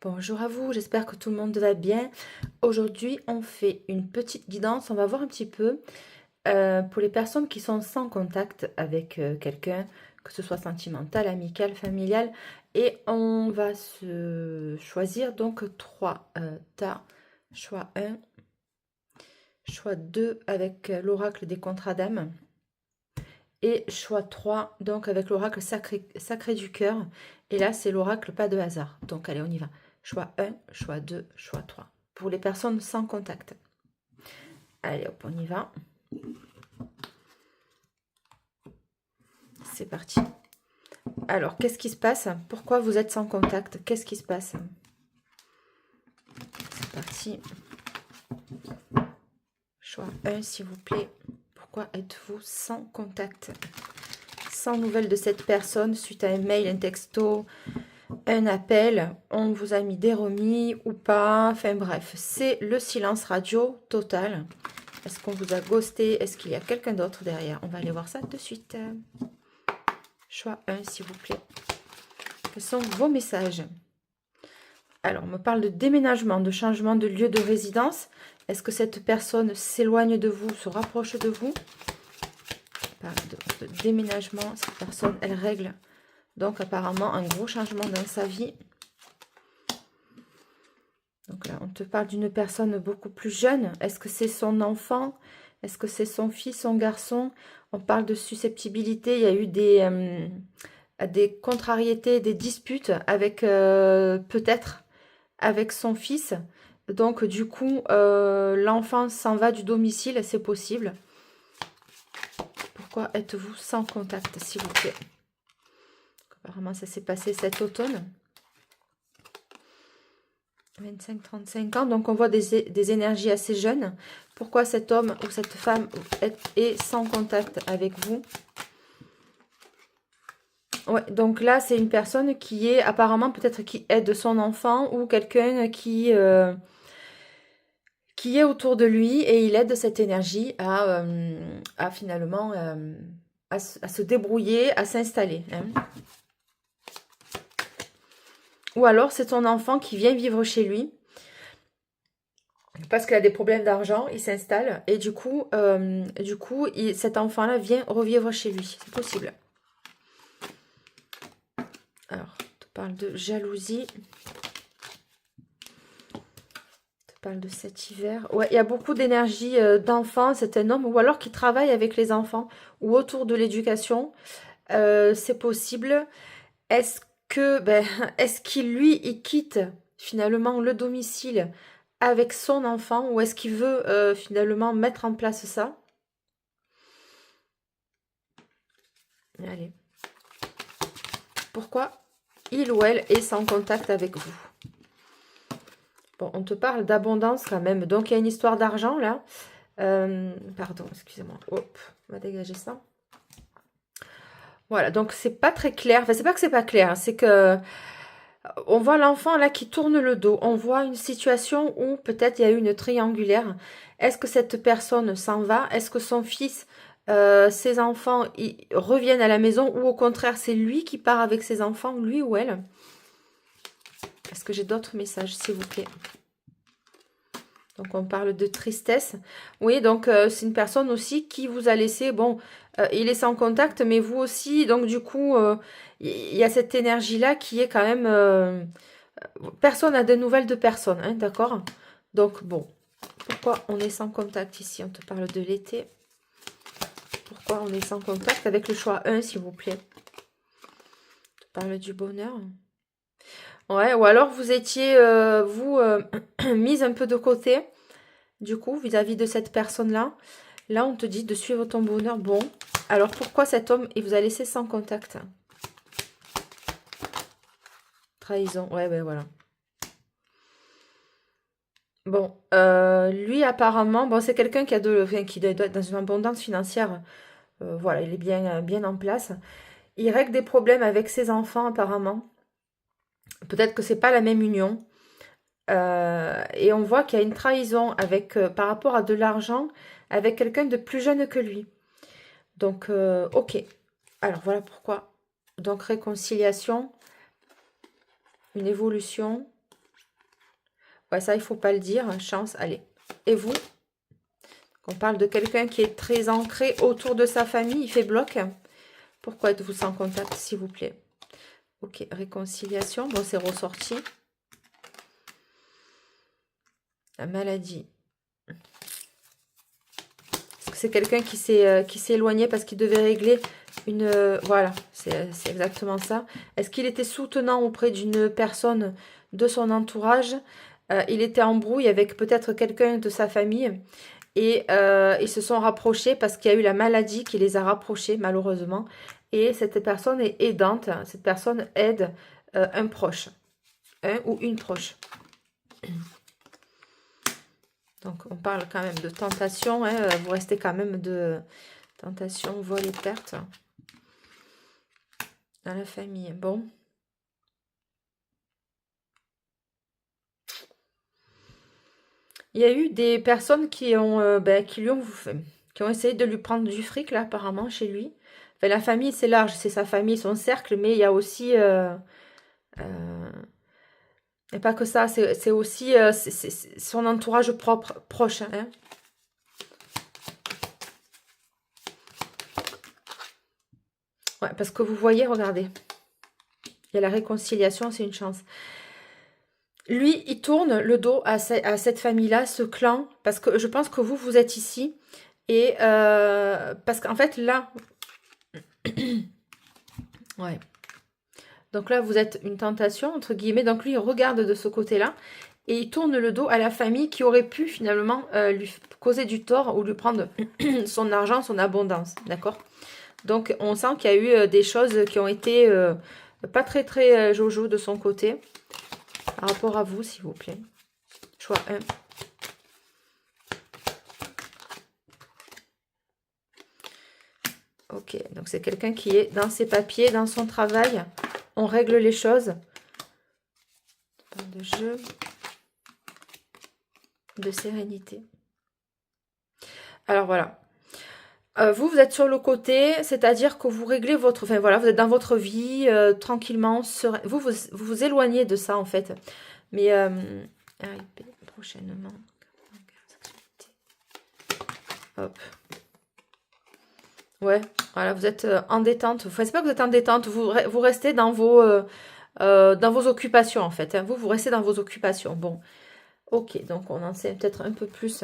Bonjour à vous, j'espère que tout le monde va bien. Aujourd'hui, on fait une petite guidance. On va voir un petit peu pour les personnes qui sont sans contact avec quelqu'un, que ce soit sentimental, amical, familial. Et on va se choisir donc trois tas. Choix 1, choix 2 avec l'oracle des contrats d'âme. Et choix 3, donc avec l'oracle sacré du cœur. Et là, c'est l'oracle pas de hasard. Donc allez, on y va. Choix 1, choix 2, choix 3. Pour les personnes sans contact. Allez, hop, on y va. C'est parti. Alors, qu'est-ce qui se passe? Pourquoi vous êtes sans contact? Qu'est-ce qui se passe? C'est parti. Choix 1, s'il vous plaît. Pourquoi êtes-vous sans contact? Sans nouvelles de cette personne suite à un mail, un texto, un appel, on vous a mis des remis ou pas, enfin bref, c'est le silence radio total. Est-ce qu'on vous a ghosté? Est-ce qu'il y a quelqu'un d'autre derrière? On va aller voir ça de suite. Choix 1, s'il vous plaît. Quels sont vos messages? Alors, on me parle de déménagement, de changement de lieu de résidence. Est-ce que cette personne s'éloigne de vous, se rapproche de vous? On parle de déménagement. Cette personne, elle règle donc apparemment un gros changement dans sa vie. Donc là, on te parle d'une personne beaucoup plus jeune. Est-ce que c'est son enfant? Est-ce que c'est son fils, son garçon? On parle de susceptibilité. Il y a eu des contrariétés, des disputes avec peut-être avec son fils. Donc du coup, l'enfant s'en va du domicile, c'est possible. Pourquoi êtes-vous sans contact, s'il vous plaît? Apparemment, ça s'est passé cet automne. 25-35 ans, donc on voit des énergies assez jeunes. Pourquoi cet homme ou cette femme est sans contact avec vous? Ouais, donc là, c'est une personne qui est apparemment peut-être qui aide son enfant ou quelqu'un qui est autour de lui et il aide cette énergie à finalement à se débrouiller, à s'installer. Hein. Ou alors, c'est ton enfant qui vient vivre chez lui parce qu'il a des problèmes d'argent, il s'installe et du coup, cet enfant-là vient revivre chez lui. C'est possible. Alors, on te parle de jalousie. On te parle de cet hiver. Ouais, il y a beaucoup d'énergie d'enfant. C'est un homme ou alors qui travaille avec les enfants ou autour de l'éducation. C'est possible. Est-ce que, est-ce qu'il, lui, il quitte finalement le domicile avec son enfant ou est-ce qu'il veut finalement mettre en place ça? Allez. Pourquoi il ou elle est sans contact avec vous? Bon, on te parle d'abondance quand même. Donc, il y a une histoire d'argent là. Pardon, excusez-moi. Hop, on va dégager ça. Voilà, donc c'est pas très clair. Enfin, c'est pas que c'est pas clair, c'est que on voit l'enfant là qui tourne le dos. On voit une situation où peut-être il y a eu une triangulaire. Est-ce que cette personne s'en va? Est-ce que son fils, ses enfants, ils reviennent à la maison? Ou au contraire, c'est lui qui part avec ses enfants, lui ou elle? Est-ce que j'ai d'autres messages, s'il vous plaît? Donc, on parle de tristesse. Oui, donc c'est une personne aussi qui vous a laissé. Bon, il est sans contact, mais vous aussi. Donc, du coup, il y a cette énergie-là qui est quand même... personne n'a de nouvelles de personne, hein, d'accord? Donc, bon, pourquoi on est sans contact ici? On te parle de l'été. Pourquoi on est sans contact? Avec le choix 1, s'il vous plaît. On te parle du bonheur. Ouais, ou alors vous étiez, mise un peu de côté, du coup, vis-à-vis de cette personne-là. Là, on te dit de suivre ton bonheur. Bon, alors pourquoi cet homme, il vous a laissé sans contact? Trahison, ouais, ben voilà. Bon, lui, apparemment, bon, c'est quelqu'un qui a enfin, qui doit être dans une abondance financière. Voilà, il est bien en place. Il règle des problèmes avec ses enfants, apparemment. Peut-être que c'est pas la même union. Et on voit qu'il y a une trahison avec, par rapport à de l'argent avec quelqu'un de plus jeune que lui. Donc, ok. Alors, voilà pourquoi. Donc, réconciliation, une évolution. Ouais, ça, il faut pas le dire. Chance, allez. Et vous? On parle de quelqu'un qui est très ancré autour de sa famille. Il fait bloc. Pourquoi êtes-vous sans contact, s'il vous plaît? Ok, réconciliation. Bon, c'est ressorti. La maladie. C'est quelqu'un qui s'est éloigné parce qu'il devait régler une... voilà, c'est exactement ça. Est-ce qu'il était soutenant auprès d'une personne de son entourage? Il était en brouille avec peut-être quelqu'un de sa famille. Et ils se sont rapprochés parce qu'il y a eu la maladie qui les a rapprochés, malheureusement. Et cette personne est aidante. Cette personne aide un proche. Un ou une proche. Donc, on parle quand même de tentation. Hein, vous restez quand même de tentation, vol et perte dans la famille. Bon. Il y a eu des personnes qui ont, qui ont essayé de lui prendre du fric, là, apparemment, chez lui. Enfin, la famille, c'est large. C'est sa famille, son cercle. Mais il y a aussi... et pas que ça, c'est aussi son entourage propre, proche. Hein. Ouais, parce que vous voyez, regardez. Il y a la réconciliation, c'est une chance. Lui, il tourne le dos à cette famille-là, ce clan, parce que je pense que vous, vous êtes ici. Et parce qu'en fait, là... ouais. Donc là, vous êtes une tentation, entre guillemets. Donc lui, il regarde de ce côté-là. Et il tourne le dos à la famille qui aurait pu finalement lui causer du tort ou lui prendre son argent, son abondance. D'accord? Donc on sent qu'il y a eu des choses qui ont été pas très très jojo de son côté. Par rapport à vous, s'il vous plaît. Choix 1. Ok, donc c'est quelqu'un qui est dans ses papiers, dans son travail. On règle les choses. Pas de jeu. De sérénité. Alors voilà. Vous, vous êtes sur le côté, c'est-à-dire que vous réglez votre... Enfin voilà, vous êtes dans votre vie, tranquillement, vous éloignez de ça en fait. Mais, prochainement. Hop. Ouais, voilà, vous êtes en détente. Enfin, c'est pas que vous êtes en détente, vous restez dans vos occupations en fait. Hein. Vous restez dans vos occupations. Bon, ok, donc on en sait peut-être un peu plus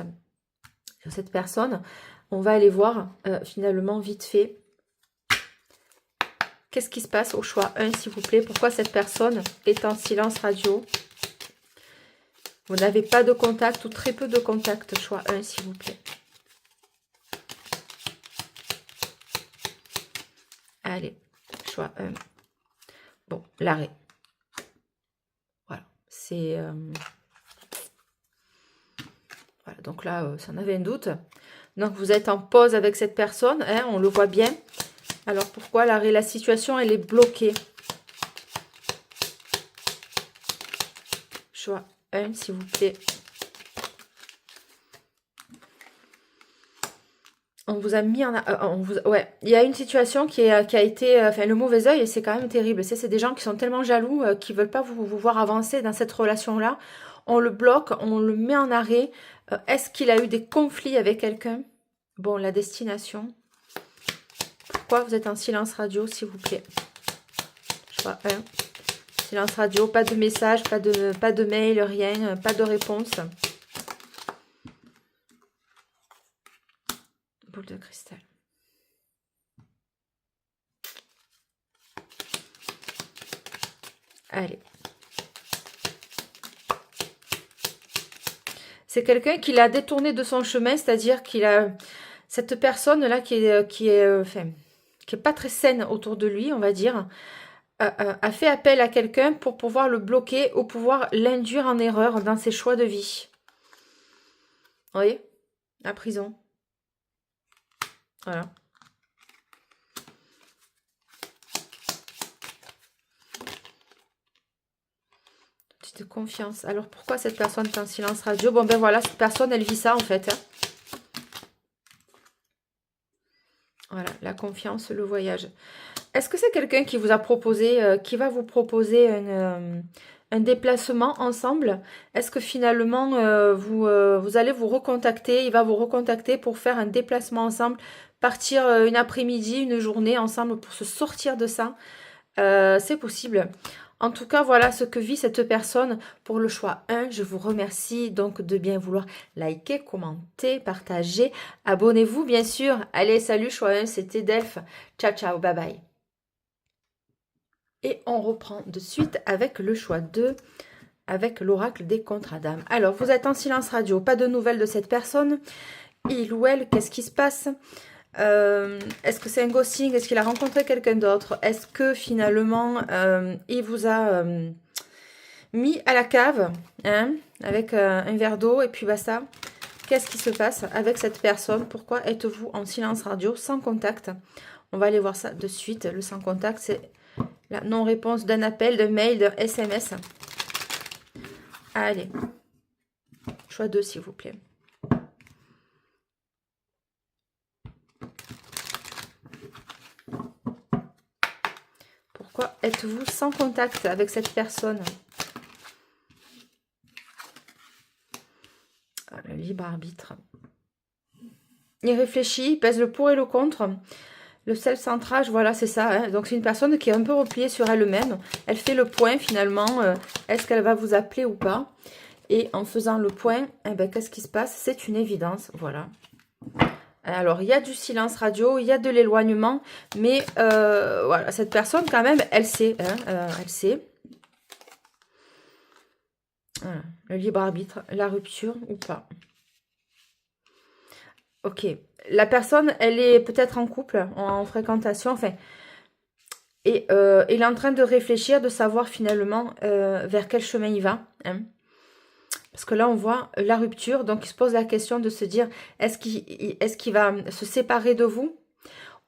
sur cette personne. On va aller voir finalement vite fait. Qu'est-ce qui se passe au choix 1, s'il vous plaît? Pourquoi cette personne est en silence radio? Vous n'avez pas de contact ou très peu de contact, choix 1, s'il vous plaît. Allez, choix 1. Bon, l'arrêt. Voilà, c'est... voilà, donc là, ça en avait un doute. Donc, vous êtes en pause avec cette personne, hein, on le voit bien. Alors, pourquoi l'arrêt? La situation, elle est bloquée. Choix 1, s'il vous plaît. On vous a mis en... ouais, il y a une situation qui a été... enfin, le mauvais œil, c'est quand même terrible. C'est des gens qui sont tellement jaloux, qui ne veulent pas vous voir avancer dans cette relation-là. On le bloque, on le met en arrêt. Est-ce qu'il a eu des conflits avec quelqu'un? Bon, la destination. Pourquoi vous êtes en silence radio, s'il vous plaît? Choix 1. Silence radio, pas de message, pas de mail, rien, pas de réponse. Boule de cristal. Allez. C'est quelqu'un qui l'a détourné de son chemin, c'est-à-dire qu'il a... Cette personne-là qui est pas très saine autour de lui, on va dire, a fait appel à quelqu'un pour pouvoir le bloquer ou pouvoir l'induire en erreur dans ses choix de vie. Vous voyez? La prison. Voilà. Petite confiance. Alors, pourquoi cette personne est en silence radio? Bon, ben voilà, cette personne, elle vit ça, en fait. Hein. Voilà, la confiance, le voyage. Est-ce que c'est quelqu'un qui vous a proposé, qui va vous proposer un déplacement ensemble. Est-ce que finalement, vous allez vous recontacter, il va vous recontacter pour faire un déplacement ensemble, partir une après-midi, une journée ensemble pour se sortir de ça. C'est possible. En tout cas, voilà ce que vit cette personne pour le choix 1. Je vous remercie donc de bien vouloir liker, commenter, partager. Abonnez-vous, bien sûr. Allez, salut, choix 1, c'était Delphes. Ciao, ciao, bye bye. Et on reprend de suite avec le choix 2, avec l'oracle des contrats d'âme. Alors, vous êtes en silence radio, pas de nouvelles de cette personne. Il ou elle, qu'est-ce qui se passe? Est-ce que c'est un ghosting? Est-ce qu'il a rencontré quelqu'un d'autre? Est-ce que finalement il vous a mis à la cave hein, avec un verre d'eau et puis basta? Qu'est-ce qui se passe avec cette personne? Pourquoi êtes-vous en silence radio sans contact? On va aller voir ça de suite. Le sans contact, c'est la non-réponse d'un appel, d'un mail, d'un SMS. Allez, choix 2 s'il vous plaît. Pourquoi êtes-vous sans contact avec cette personne? Le libre arbitre. Il réfléchit, il pèse le pour et le contre. Le self-centrage, voilà, c'est ça. Hein. Donc, c'est une personne qui est un peu repliée sur elle-même. Elle fait le point, finalement. Est-ce qu'elle va vous appeler ou pas? Et en faisant le point, eh ben, qu'est-ce qui se passe? C'est une évidence, voilà. Alors, il y a du silence radio, il y a de l'éloignement, mais voilà, cette personne, quand même, elle sait. Hein, elle sait. Voilà, le libre arbitre, la rupture ou pas. Ok. La personne, elle est peut-être en couple, en fréquentation, enfin. Et il est en train de réfléchir, de savoir finalement vers quel chemin il va. Hein. Parce que là, on voit la rupture. Donc, il se pose la question de se dire, est-ce qu'il va se séparer de vous?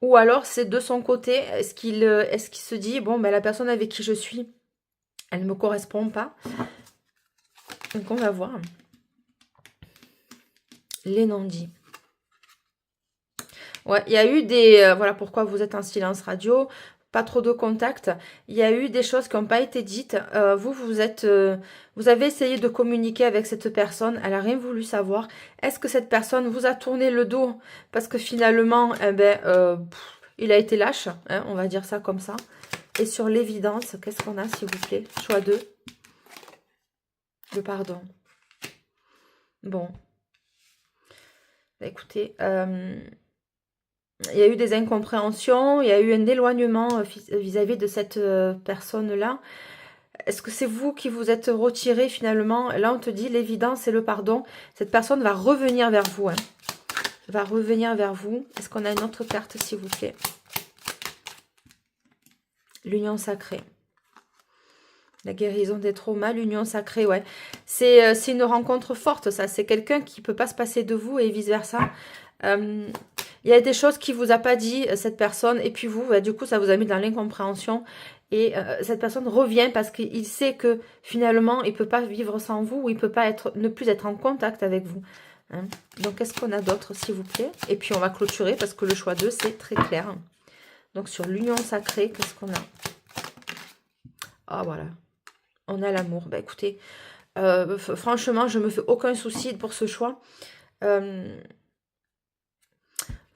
Ou alors, c'est de son côté, est-ce qu'il se dit, bon, ben, la personne avec qui je suis, elle ne me correspond pas. Donc, on va voir. Les non-dits. Ouais, il y a eu des... voilà pourquoi vous êtes en silence radio. Pas trop de contact. Il y a eu des choses qui n'ont pas été dites. Vous avez essayé de communiquer avec cette personne. Elle n'a rien voulu savoir. Est-ce que cette personne vous a tourné le dos? Parce que finalement, eh ben, il a été lâche. Hein, on va dire ça comme ça. Et sur l'évidence, qu'est-ce qu'on a, s'il vous plaît? Choix 2. Le pardon. Bon. Écoutez, il y a eu des incompréhensions, il y a eu un éloignement vis-à-vis de cette personne-là. Est-ce que c'est vous qui vous êtes retiré finalement? Là, on te dit l'évidence et le pardon. Cette personne va revenir vers vous. Hein. Va revenir vers vous. Est-ce qu'on a une autre carte, s'il vous plaît? L'union sacrée. La guérison des traumas, l'union sacrée, ouais. C'est une rencontre forte, ça. C'est quelqu'un qui ne peut pas se passer de vous et vice-versa. Il y a des choses qui ne vous a pas dit, cette personne. Et puis vous, bah, du coup, ça vous a mis dans l'incompréhension. Et cette personne revient parce qu'il sait que finalement, il ne peut pas vivre sans vous. Ou il ne peut pas ne plus être en contact avec vous. Hein. Donc, qu'est-ce qu'on a d'autre, s'il vous plaît? Et puis, on va clôturer parce que le choix 2, c'est très clair. Donc, sur l'union sacrée, qu'est-ce qu'on a? Ah, voilà. On a l'amour. Bah, écoutez, franchement, je ne me fais aucun souci pour ce choix.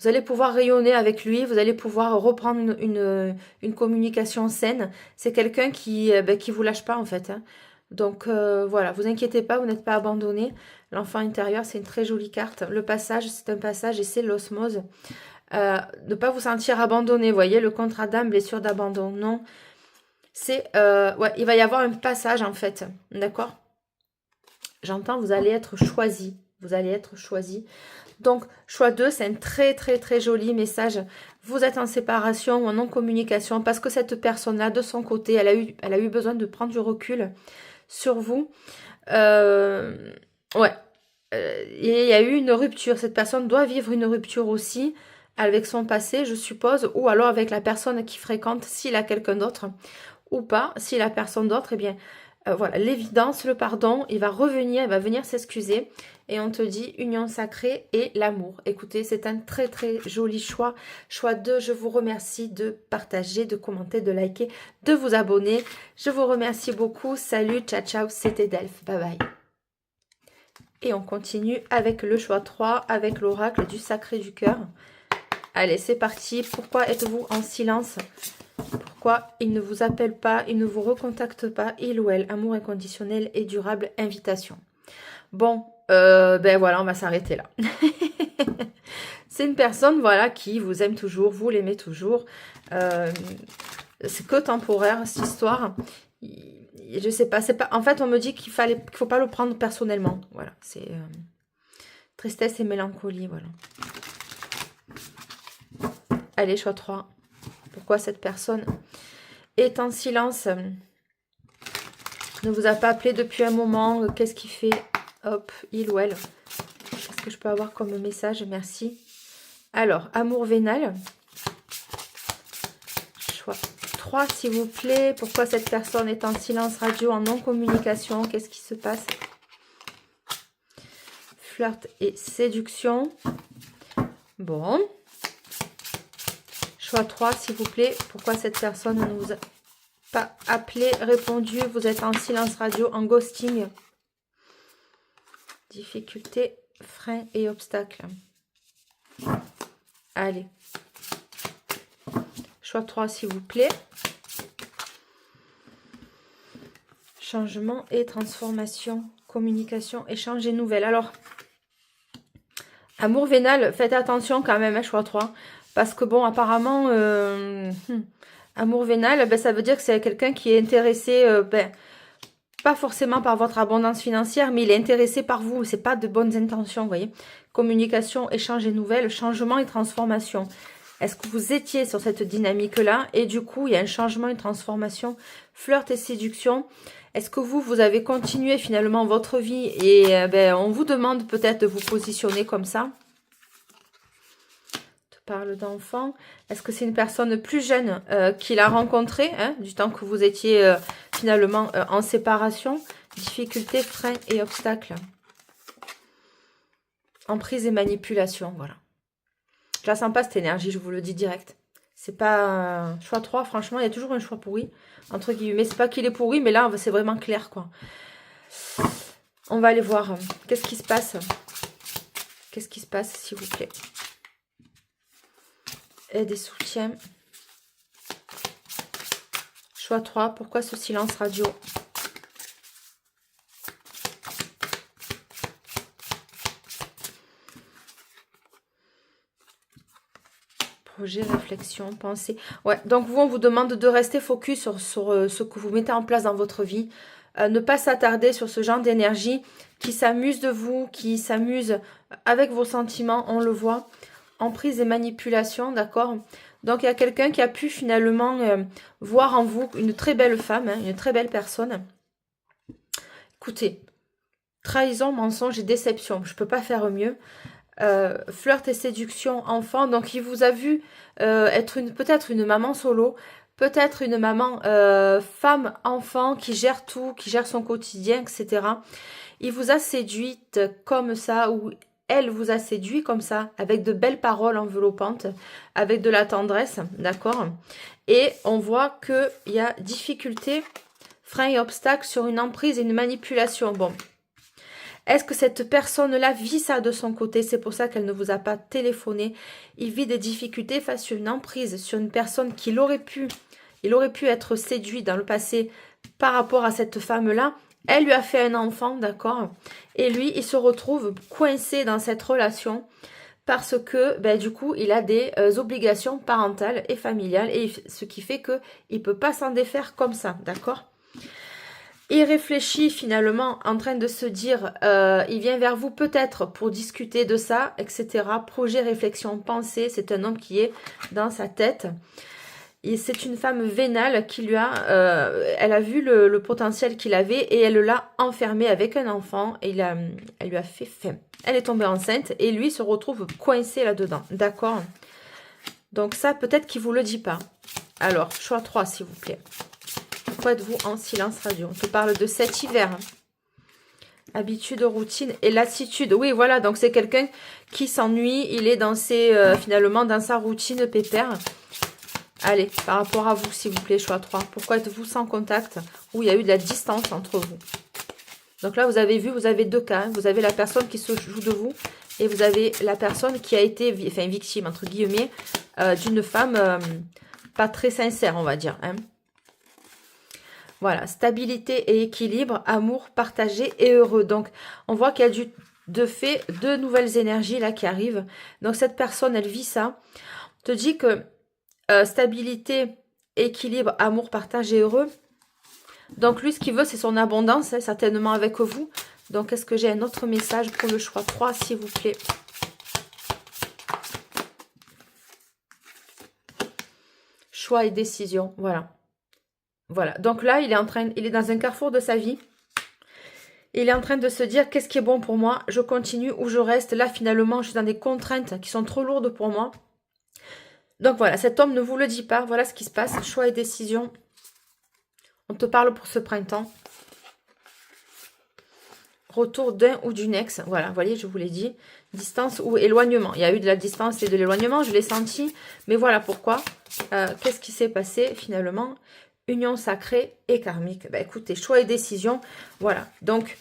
Vous allez pouvoir rayonner avec lui, vous allez pouvoir reprendre une communication saine. C'est quelqu'un qui vous lâche pas en fait. Hein. Donc voilà, vous inquiétez pas, vous n'êtes pas abandonné. L'enfant intérieur, c'est une très jolie carte. Le passage, c'est un passage et c'est l'osmose. Ne pas vous sentir abandonné, vous voyez, le contrat d'âme, blessure d'abandon, non. C'est, ouais, il va y avoir un passage en fait, d'accord? J'entends, vous allez être choisi. Vous allez être choisi. Donc, choix 2, c'est un très, très, très joli message. Vous êtes en séparation ou en non-communication parce que cette personne-là, de son côté, elle a eu besoin de prendre du recul sur vous. Ouais. Et il y a eu une rupture. Cette personne doit vivre une rupture aussi avec son passé, je suppose, ou alors avec la personne qui fréquente, s'il a quelqu'un d'autre, ou pas. S'il a personne d'autre, eh bien, Voilà, l'évidence, le pardon, il va revenir, il va venir s'excuser. Et on te dit union sacrée et l'amour. Écoutez, c'est un très très joli choix. Choix 2, je vous remercie de partager, de commenter, de liker, de vous abonner. Je vous remercie beaucoup. Salut, ciao, ciao, c'était Delphes. Bye bye. Et on continue avec le choix 3, avec l'oracle du sacré du cœur. Allez, c'est parti. Pourquoi êtes-vous en silence? Pourquoi il ne vous appelle pas, il ne vous recontacte pas, il ou elle, amour inconditionnel et durable, invitation. Bon, ben voilà, on va s'arrêter là. C'est une personne, voilà, qui vous aime toujours, vous l'aimez toujours. C'est que temporaire, cette histoire. Je sais pas, c'est pas. En fait, on me dit qu'il faut pas le prendre personnellement. Voilà, c'est tristesse et mélancolie, voilà. Allez, choix 3. Pourquoi cette personne est en silence, ne vous a pas appelé depuis un moment? Qu'est-ce qu'il fait? Hop, il ou elle. Qu'est-ce que je peux avoir comme message? Merci. Alors, amour vénal. Choix 3, s'il vous plaît. Pourquoi cette personne est en silence radio, en non-communication? Qu'est-ce qui se passe? Flirt et séduction. Bon. Choix 3, s'il vous plaît. Pourquoi cette personne ne vous a pas appelé, répondu? Vous êtes en silence radio, en ghosting. Difficultés, freins et obstacles. Allez. Choix 3, s'il vous plaît. Changement et transformation. Communication, échange et nouvelles. Alors, amour vénal, faites attention quand même, hein, choix 3. Parce que bon, apparemment, amour vénal, ben, ça veut dire que c'est quelqu'un qui est intéressé, pas forcément par votre abondance financière, mais il est intéressé par vous. C'est pas de bonnes intentions, vous voyez. Communication, échange et nouvelles, changement et transformation. Est-ce que vous étiez sur cette dynamique-là? Et du coup, il y a un changement, une transformation, flirt et séduction. Est-ce que vous avez continué finalement votre vie et on vous demande peut-être de vous positionner comme ça? Parle d'enfant. Est-ce que c'est une personne plus jeune qu'il a rencontrée, hein, du temps que vous étiez finalement en séparation? Difficultés, freins et obstacles. Emprise et manipulation, voilà. Je la sens pas cette énergie, je vous le dis direct. C'est pas choix 3, franchement, il y a toujours un choix pourri, entre guillemets. C'est pas qu'il est pourri, mais là, c'est vraiment clair, quoi. On va aller voir. Qu'est-ce qui se passe? Qu'est-ce qui se passe, s'il vous plaît? Aide et soutien. Choix 3. Pourquoi ce silence radio? Projet, réflexion, pensée. Ouais, donc vous, on vous demande de rester focus sur ce que vous mettez en place dans votre vie. Ne pas s'attarder sur ce genre d'énergie qui s'amuse de vous, qui s'amuse avec vos sentiments, on le voit. Emprise et manipulation, d'accord? Donc, il y a quelqu'un qui a pu finalement voir en vous une très belle femme, hein, une très belle personne. Écoutez, trahison, mensonge et déception, je ne peux pas faire mieux. Flirt et séduction, enfant. Donc, il vous a vu être peut-être une maman solo, peut-être une maman femme, enfant, qui gère tout, qui gère son quotidien, etc. Il vous a séduite comme ça, ou elle vous a séduit comme ça, avec de belles paroles enveloppantes, avec de la tendresse, d'accord? Et on voit qu'il y a difficulté, frein et obstacle sur une emprise et une manipulation. Bon, est-ce que cette personne-là vit ça de son côté? C'est pour ça qu'elle ne vous a pas téléphoné. Il vit des difficultés face à une emprise sur une personne qu'il aurait pu, il aurait pu être séduit dans le passé par rapport à cette femme-là. Elle lui a fait un enfant, d'accord? Et lui, il se retrouve coincé dans cette relation parce que, du coup, il a des obligations parentales et familiales. Et ce qui fait qu'il ne peut pas s'en défaire comme ça, d'accord? Il réfléchit finalement en train de se dire, il vient vers vous peut-être pour discuter de ça, etc. Projet, réflexion, pensée, c'est un homme qui est dans sa tête. Et c'est une femme vénale qui lui a, elle a vu le potentiel qu'il avait et elle l'a enfermé avec un enfant et elle lui a fait faim. Elle est tombée enceinte et lui se retrouve coincé là-dedans. D'accord? Donc ça, peut-être qu'il ne vous le dit pas. Alors, choix 3, s'il vous plaît. Pourquoi êtes-vous en silence radio? On te parle de cet hiver. Habitude, routine et lassitude. Oui, voilà, donc c'est quelqu'un qui s'ennuie. Il est dans ses, finalement dans sa routine pépère. Allez, par rapport à vous, s'il vous plaît, choix 3. Pourquoi êtes-vous sans contact? Ou il y a eu de la distance entre vous? Donc là, vous avez vu, vous avez deux cas. Hein. Vous avez la personne qui se joue de vous et vous avez la personne qui a été victime, entre guillemets, d'une femme pas très sincère, on va dire. Hein. Voilà, stabilité et équilibre, amour partagé et heureux. Donc, on voit qu'il y a de fait deux nouvelles énergies là qui arrivent. Donc, cette personne, elle vit ça. On te dit que stabilité, équilibre, amour partagé et heureux. Donc, lui, ce qu'il veut, c'est son abondance, hein, certainement avec vous. Donc, est-ce que j'ai un autre message pour le choix 3, s'il vous plaît? Choix et décision, voilà. Voilà, donc là, il est dans un carrefour de sa vie. Il est en train de se dire, qu'est-ce qui est bon pour moi? Je continue ou je reste? Là, finalement, je suis dans des contraintes qui sont trop lourdes pour moi. Donc voilà, cet homme ne vous le dit pas. Voilà ce qui se passe. Choix et décision. On te parle pour ce printemps. Retour d'un ou d'une ex. Voilà, vous voyez, je vous l'ai dit. Distance ou éloignement. Il y a eu de la distance et de l'éloignement, je l'ai senti. Mais voilà pourquoi. Qu'est-ce qui s'est passé finalement? Union sacrée et karmique. Bah, écoutez, choix et décision. Voilà. Donc,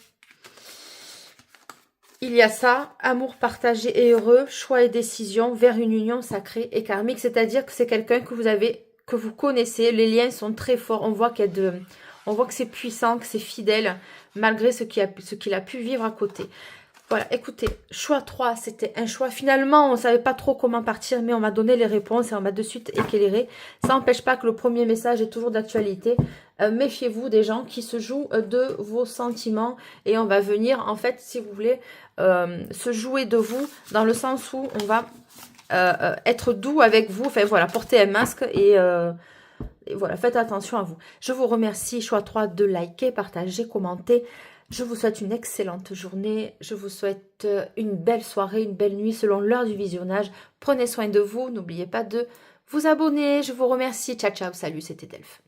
il y a ça. Amour partagé et heureux. Choix et décision vers une union sacrée et karmique. C'est-à-dire que c'est quelqu'un que vous connaissez. Les liens sont très forts. On voit que c'est puissant, que c'est fidèle, malgré ce qu'il a pu vivre à côté. Voilà, écoutez, choix 3, c'était un choix. Finalement, on ne savait pas trop comment partir, mais on m'a donné les réponses et on m'a de suite éclairé. Ça n'empêche pas que le premier message est toujours d'actualité. Méfiez-vous des gens qui se jouent de vos sentiments et on va venir, en fait, si vous voulez, se jouer de vous dans le sens où on va être doux avec vous. Enfin, voilà, porter un masque et voilà, faites attention à vous. Je vous remercie, choix 3, de liker, partager, commenter. Je vous souhaite une excellente journée. Je vous souhaite une belle soirée, une belle nuit selon l'heure du visionnage. Prenez soin de vous. N'oubliez pas de vous abonner. Je vous remercie. Ciao, ciao. Salut, c'était Delphes.